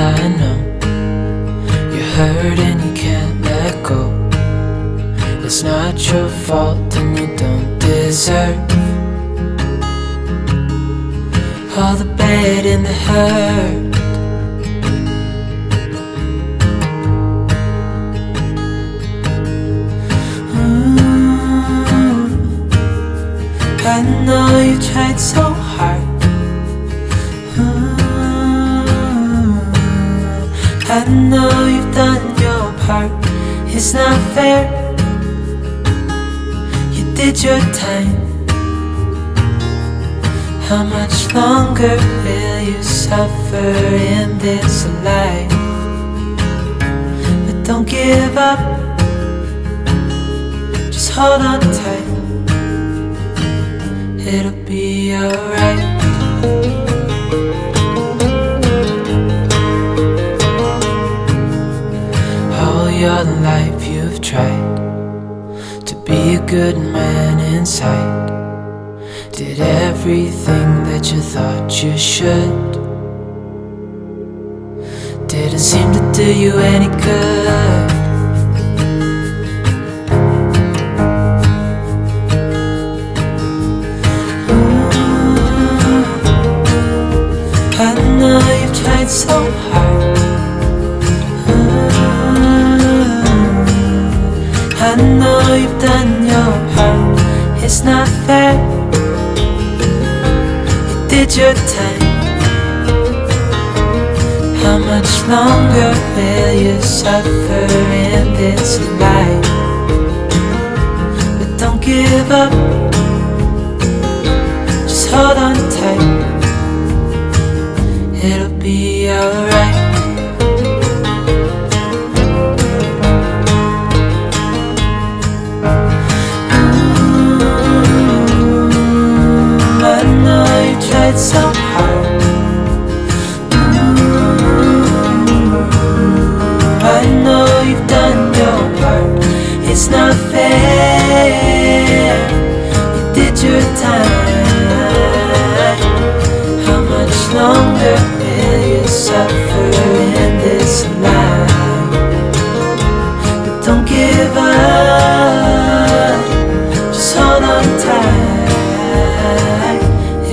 I know you're hurt and you can't let go. It's not your fault and you don't deserve all the bad and the hurt. I know you tried so hard. I know you've done your part. It's not fair. You did your time. How much longer will you suffer in this life? But don't give up. Just hold on tight. It'll be alright. All your life you've tried to be a good man inside. Did everything that you thought you should. Didn't seem to do you any good. I know you've tried so hard. I know you've done your part. It's not fair. You did your time. How much longer will you suffer in this life? But don't give up. Just hold on tight. It'll be alright. I know you tried so hard. I know you've done your part. It's not fair. You did your time. How much longer will you suffer in this life? But don't give up. Just hold on tight.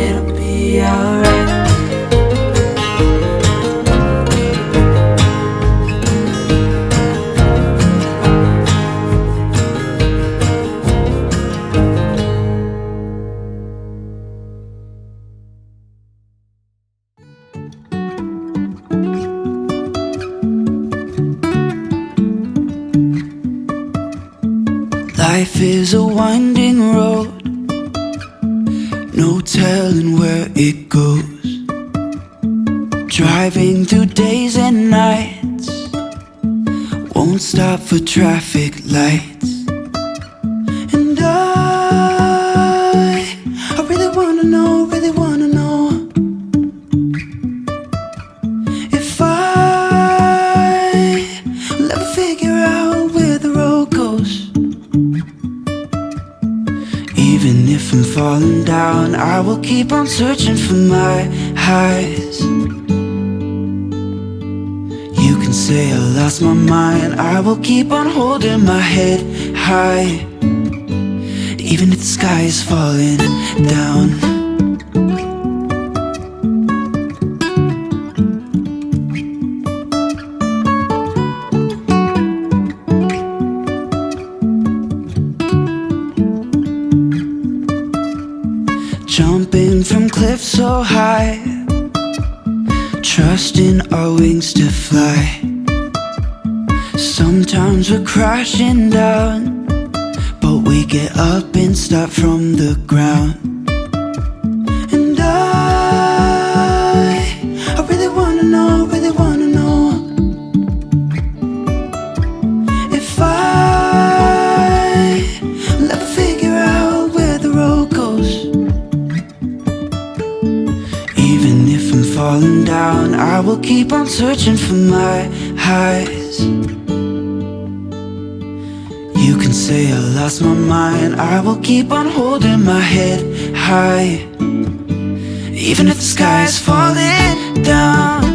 It'll be alright. Life is a winding road, no telling where it goes. Driving through days and nights, won't stop for traffic lights. And I really wanna know, if I will ever figure out where the road goes. Even if I'm falling down, I will keep on searching for my highs. You can say I lost my mind, I will keep on holding my head high. Even if the sky is falling down. Jumping from cliffs so high, trusting our wings to fly. Sometimes we're crashing down, but we get up and start from the ground. And I really wanna know, if I will ever figure out where the road goes. Even if I'm falling down, I will keep on searching for my highs. You can say I lost my mind, I will keep on holding my head high. Even if the sky is falling down.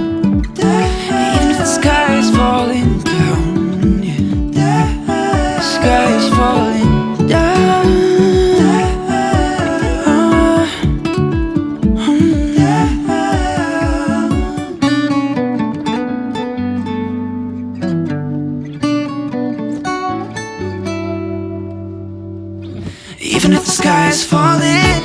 even if the sky is falling.